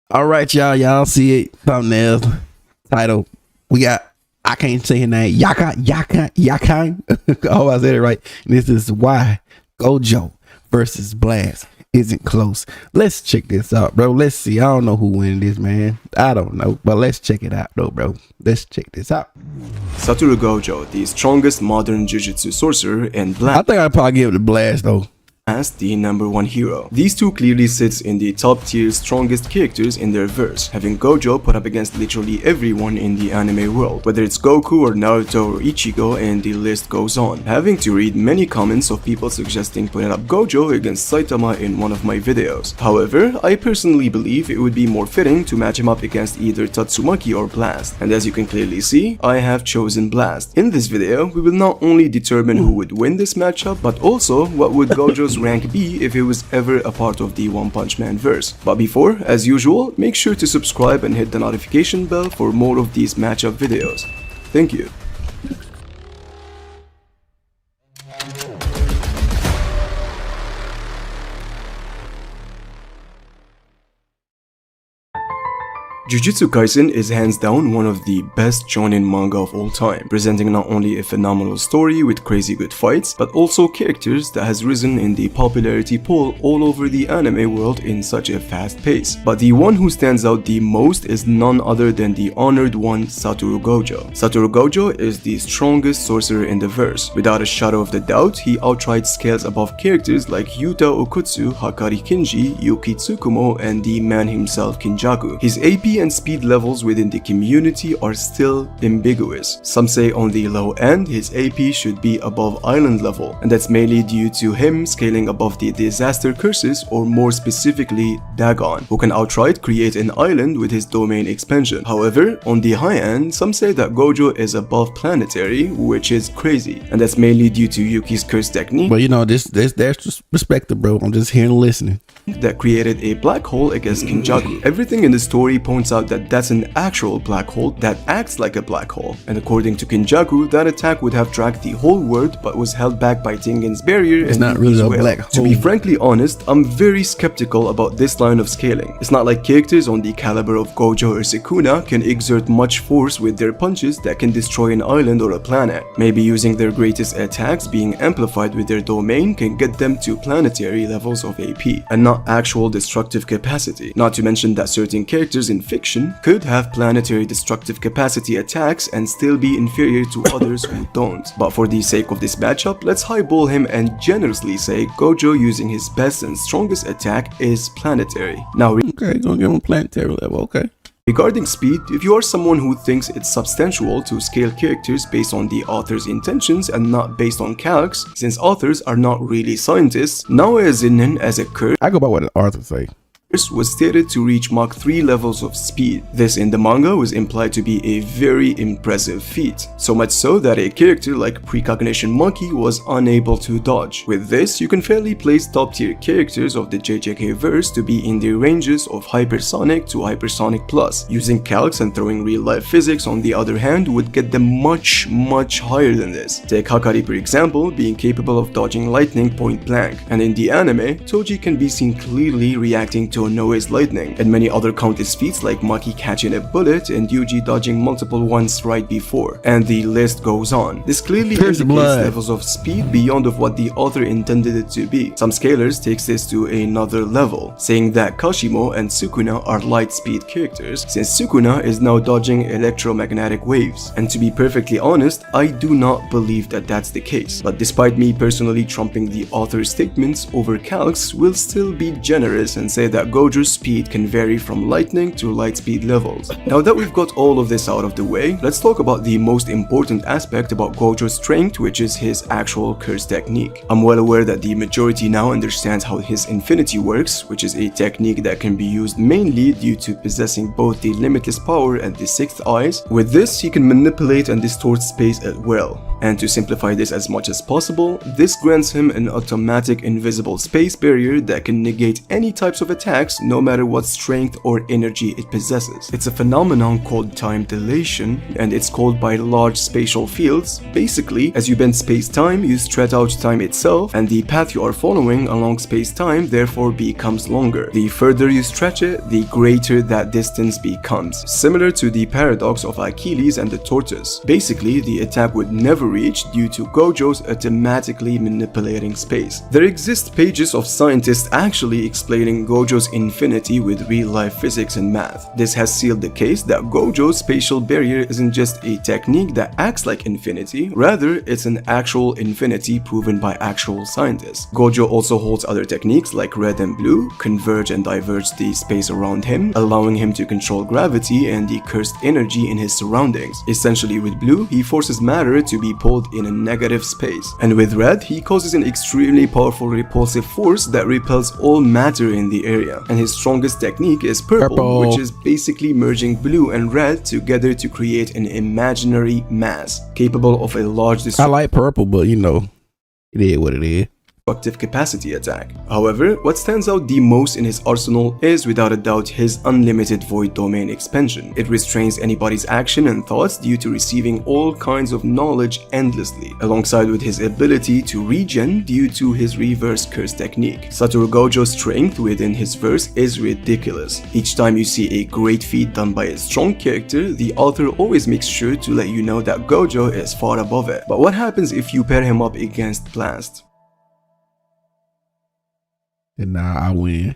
All right, y'all see it. Thumbnail, title. We got, I can't say his name. Yakai. Oh, I said it right. This is why Gojo versus Blast isn't close. Let's check this out, bro. Let's see. I don't know who win this, man. I don't know, but let's check it out, though, bro. Let's check this out. Satoru Gojo, the strongest modern jujutsu sorcerer, and Blast, I think I'd probably give it to Blast, though, as the #1 hero. These two clearly sits in the top tier strongest characters in their verse, having Gojo put up against literally everyone in the anime world, whether it's Goku or Naruto or Ichigo, and the list goes on. Having to read many comments of people suggesting putting up Gojo against Saitama in one of my videos. However, I personally believe it would be more fitting to match him up against either Tatsumaki or Blast, and as you can clearly see, I have chosen Blast. In this video, we will not only determine who would win this matchup, but also what would Gojo's rank be if he was ever a part of the One Punch Man verse. But before, as usual, make sure to subscribe and hit the notification bell for more of these matchup videos. Thank you. Jujutsu Kaisen is hands down one of the best shonen manga of all time, presenting not only a phenomenal story with crazy good fights, but also characters that has risen in the popularity poll all over the anime world in such a fast pace. But the one who stands out the most is none other than the honored one, Satoru Gojo. Satoru Gojo is the strongest sorcerer in the verse. Without a shadow of the doubt, he outright scales above characters like Yuta Okutsu, Hakari Kinji, Yuki Tsukumo, and the man himself Kinjaku. His AP and speed levels within the community are still ambiguous. Some say on the low end his AP should be above island level, and that's mainly due to him scaling above the disaster curses, or more specifically Dagon, who can outright create an island with his domain expansion. However, on the high end, some say that Gojo is above planetary, which is crazy, and that's mainly due to Yuki's curse technique. but you know, there's perspective, bro. I'm just here and listening. That created a black hole against Kinjaku. Everything in the story points out that that's an actual black hole that acts like a black hole, and according to Kinjaku, that attack would have dragged the whole world but was held back by Tengen's barrier. It's not really a black hole. To be frankly honest, I'm very skeptical about this line of scaling. It's not like characters on the caliber of Gojo or Sukuna can exert much force with their punches that can destroy an island or a planet. Maybe using their greatest attacks being amplified with their domain can get them to planetary levels of AP, and not actual destructive capacity. Not to mention that certain characters in fiction could have planetary destructive capacity attacks and still be inferior to others who don't. But for the sake of this matchup, let's highball him and generously say Gojo using his best and strongest attack is planetary. Now, Okay, gonna give him planetary level. Okay. regarding speed, if you are someone who thinks it's substantial to scale characters based on the author's intentions and not based on calcs, since authors are not really scientists, Naoya Zinen as a curse I go by what the author say. was stated to reach Mach 3 levels of speed. This in the manga was implied to be a very impressive feat, so much so that a character like Precognition Monkey was unable to dodge. With this, you can fairly place top tier characters of the JJK verse to be in the ranges of hypersonic to hypersonic plus. Using calcs and throwing real life physics on the other hand would get them much higher than this. Take Hakari for example, being capable of dodging lightning point blank, and in the anime, Toji can be seen clearly reacting to Noe's lightning, and many other countless feats like Maki catching a bullet and Yuji dodging multiple ones right before, and the list goes on. This clearly indicates levels of speed beyond of what the author intended it to be. Some scalers takes this to another level, saying that Kashimo and Sukuna are light speed characters, since Sukuna is now dodging electromagnetic waves. And to be perfectly honest, I do not believe that that's the case, but despite me personally trumping the author's statements over calcs, will still be generous and say that Gojo's speed can vary from lightning to light speed levels. Now that we've got all of this out of the way, let's talk about the most important aspect about Gojo's strength, which is his actual curse technique. I'm well aware that the majority now understands how his infinity works, which is a technique that can be used mainly due to possessing both the limitless power and the sixth eyes. With this, he can manipulate and distort space at will. And to simplify this as much as possible, this grants him an automatic invisible space barrier that can negate any types of attacks attacks no matter what strength or energy it possesses. It's a phenomenon called time dilation, and it's called by large spatial fields. Basically, as you bend space-time, you stretch out time itself, and the path you are following along space-time therefore becomes longer. The further you stretch it, the greater that distance becomes, similar to the paradox of Achilles and the tortoise. Basically, the attack would never reach due to Gojo's automatically manipulating space. There exist pages of scientists actually explaining Gojo's infinity with real-life physics and math. This has sealed the case that Gojo's spatial barrier isn't just a technique that acts like infinity, rather it's an actual infinity proven by actual scientists. Gojo also holds other techniques like red and blue, converge and diverge the space around him, allowing him to control gravity and the cursed energy in his surroundings. Essentially, with blue, he forces matter to be pulled in a negative space, and with red, he causes an extremely powerful repulsive force that repels all matter in the area. And his strongest technique is purple, which is basically merging blue and red together to create an imaginary mass capable of a large I like purple, but you know, it is what it is. destructive capacity attack. However, what stands out the most in his arsenal is without a doubt his unlimited void domain expansion. It restrains anybody's action and thoughts due to receiving all kinds of knowledge endlessly, alongside with his ability to regen due to his reverse curse technique. Satoru Gojo's strength within his verse is ridiculous. Each time you see a great feat done by a strong character, the author always makes sure to let you know that Gojo is far above it. But what happens if you pair him up against Blast? And now I win.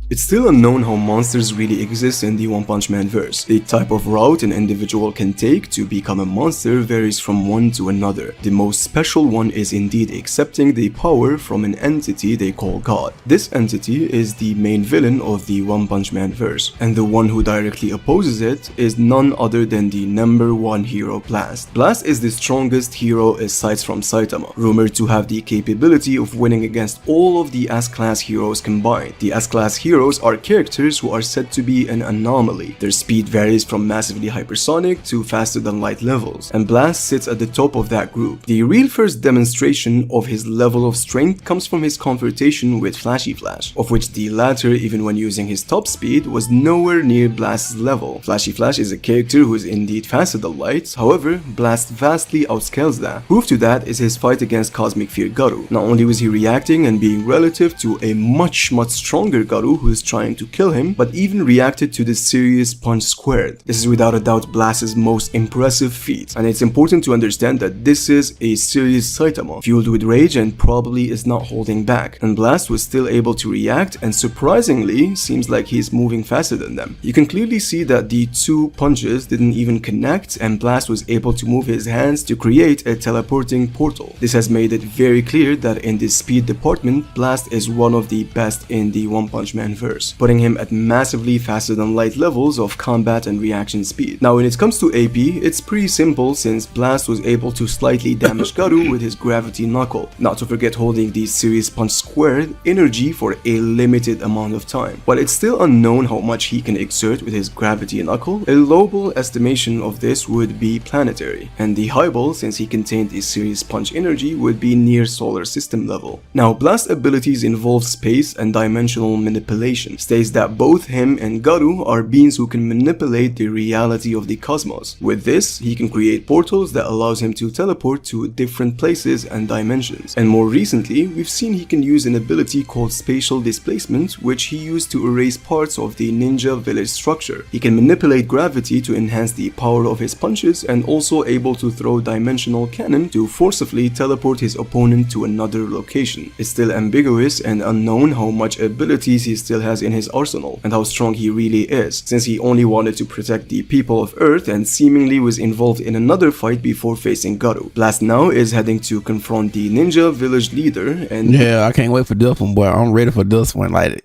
It's still unknown how monsters really exist in the One Punch Man verse. The type of route an individual can take to become a monster varies from one to another. The most special one is indeed accepting the power from an entity they call God. This entity is the main villain of the One Punch Man verse, and the one who directly opposes it is none other than the #1 hero Blast. Blast is the strongest hero aside from Saitama, rumored to have the capability of winning against all of the S-class heroes combined. The S-class heroes are characters who are said to be an anomaly. Their speed varies from massively hypersonic to faster than light levels, and Blast sits at the top of that group. The real first demonstration of his level of strength comes from his confrontation with Flashy Flash, of which the latter, even when using his top speed, was nowhere near Blast's level. Flashy Flash is a character who is indeed faster than light, however, Blast vastly outscales that. Proof to that is his fight against Cosmic Fear Garu. Not only was he reacting and being relative to a much stronger Garu who is trying to kill him, but even reacted to the serious punch squared. This is without a doubt Blast's most impressive feat, and it's important to understand that this is a serious Saitama, fueled with rage and probably is not holding back, and Blast was still able to react, and surprisingly seems like he's moving faster than them. You can clearly see that the two punches didn't even connect, and Blast was able to move his hands to create a teleporting portal. This has made it very clear that in this speed department, Blast is one of the best in the One Punch Man verse, putting him at massively faster than light levels of combat and reaction speed. Now when it comes to AP, it's pretty simple since Blast was able to slightly damage Garu with his gravity knuckle, not to forget holding the serious punch squared energy for a limited amount of time. While it's still unknown how much he can exert with his gravity knuckle, a lowball estimation of this would be planetary, and the highball, since he contained a serious punch energy, would be near solar system level. Now Blast's abilities involve space and dimensional manipulation, states that both him and Garu are beings who can manipulate the reality of the cosmos. With this, he can create portals that allows him to teleport to different places and dimensions. And more recently, we've seen he can use an ability called spatial displacement, which he used to erase parts of the ninja village structure. He can manipulate gravity to enhance the power of his punches, and also able to throw dimensional cannon to forcibly teleport his opponent to another location. It's still ambiguous and unknown how much abilities he still has in his arsenal, and how strong he really is, since he only wanted to protect the people of Earth and seemingly was involved in another fight before facing Garu. Blast now is heading to confront the ninja village leader, and yeah, I can't wait for this one, boy. I'm ready for this one. Like,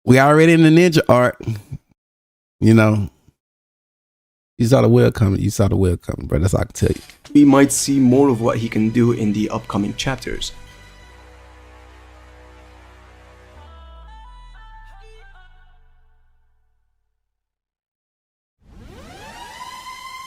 we already in the ninja art, you know. You saw the wheel coming. You saw the wheel coming, bro. That's all I can tell you. we might see more of what he can do in the upcoming chapters.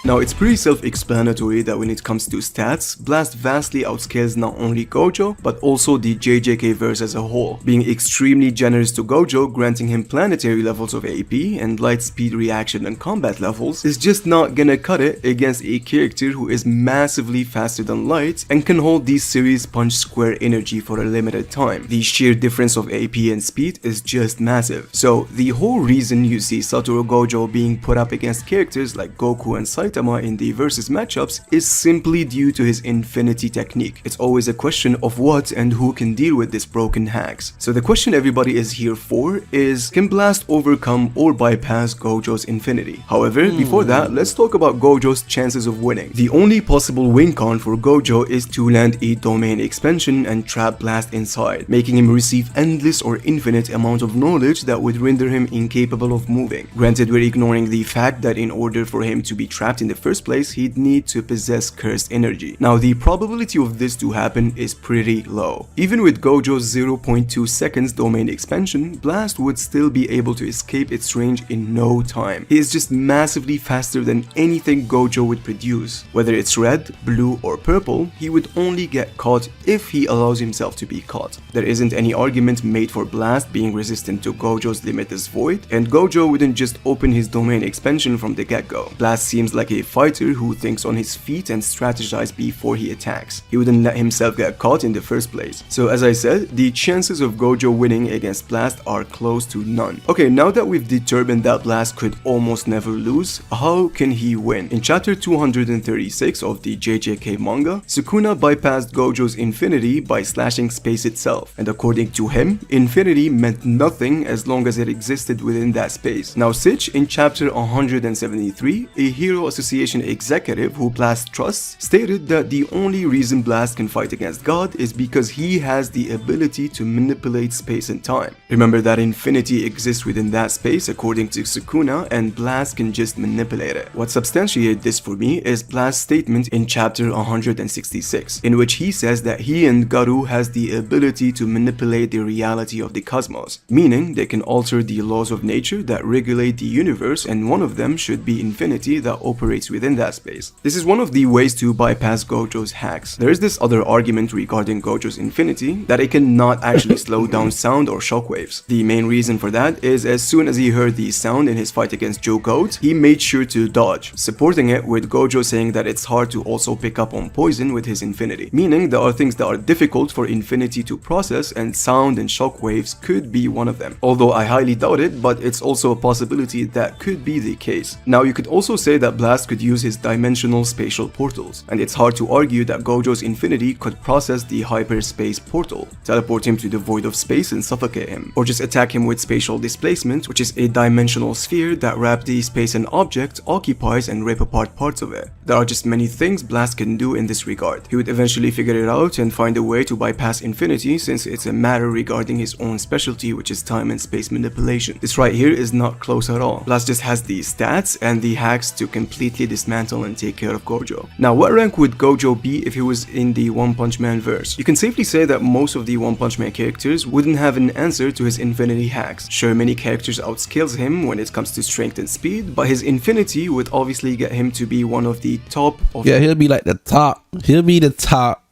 Now, it's pretty self-explanatory that when it comes to stats, Blast vastly outscales not only Gojo, but also the JJK verse as a whole, being extremely generous to Gojo, granting him planetary levels of AP and light speed reaction and combat levels, is just not gonna cut it against a character who is massively faster than Light and can hold the series punch square energy for a limited time. The sheer difference of AP and speed is just massive. So the whole reason you see Satoru Gojo being put up against characters like Goku and Saitama in the versus matchups is simply due to his infinity technique. It's always a question of what and who can deal with this broken hacks. So the question everybody is here for is, can Blast overcome or bypass Gojo's infinity? However, before that, let's talk about Gojo's chances of winning. The only possible win con for Gojo is to land a domain expansion and trap Blast inside, making him receive endless or infinite amount of knowledge that would render him incapable of moving. Granted, we're ignoring the fact that in order for him to be trapped in the first place, he'd need to possess cursed energy. Now, the probability of this to happen is pretty low. Even with Gojo's 0.2 seconds domain expansion, Blast would still be able to escape its range in no time. He is just massively faster than anything Gojo would produce. Whether it's red, blue, or purple, he would only get caught if he allows himself to be caught. There isn't any argument made for Blast being resistant to Gojo's limitless void, and Gojo wouldn't just open his domain expansion from the get-go. Blast seems like a fighter who thinks on his feet and strategizes before he attacks. He wouldn't let himself get caught in the first place. So as I said, the chances of Gojo winning against Blast are close to none. Okay, now that we've determined that Blast could almost never lose, how can he win? In chapter 236 of the JJK manga, Sukuna bypassed Gojo's infinity by slashing space itself, and according to him, infinity meant nothing as long as it existed within that space. Now Sitch, in chapter 173, a Hero Association executive who Blast trusts, stated that the only reason Blast can fight against God is because he has the ability to manipulate space and time. Remember that infinity exists within that space according to Sukuna, and Blast can just manipulate it. What substantiates this for me is Blast's statement in chapter 166, in which he says that he and Garu has the ability to manipulate the reality of the cosmos, meaning they can alter the laws of nature that regulate the universe, and one of them should be infinity that operates within that space. This is one of the ways to bypass Gojo's hacks. There is this other argument regarding Gojo's infinity, that it cannot actually slow down sound or shockwaves. The main reason for that is as soon as he heard the sound in his fight against Joe Goat, he made sure to dodge, supporting it with Gojo saying that it's hard to also pick up on poison with his infinity, meaning there are things that are difficult for infinity to process, and sound and shockwaves could be one of them. Although I highly doubt it, but it's also a possibility that could be the case. Now you could also say that Blast could use his dimensional spatial portals, and it's hard to argue that Gojo's infinity could process the hyperspace portal, teleport him to the void of space and suffocate him, or just attack him with spatial displacement, which is a dimensional sphere that wraps the space an object occupies and rip apart parts of it. There are just many things Blast can do in this regard. He would eventually figure it out and find a way to bypass infinity, since it's a matter regarding his own specialty, which is time and space manipulation. This right here is not close at all. Blast just has the stats and the hacks to completely dismantle and take care of Gojo. Now, what rank would Gojo be if he was in the One Punch Man verse? You can safely say that most of the One Punch Man characters wouldn't have an answer to his infinity hacks. Sure, many characters outscales him when it comes to strength and speed, but his infinity would obviously get him to be one of the top of... Yeah, he'll be like the top. He'll be the top.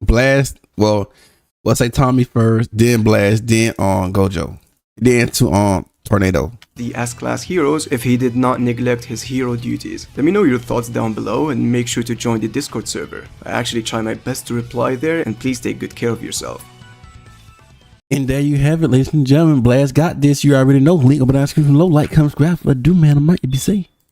Blast, well, let's say Tommy first, then Blast, then Gojo, then to Tornado. The S-class heroes if he did not neglect his hero duties. Let me know your thoughts down below, and make sure to join the Discord server. I actually try my best to reply there, and please take good care of yourself. And there you have it, ladies and gentlemen. Blast got this. You already know. Link up in the description below. Like, comment, subscribe. But do, man, I might be safe.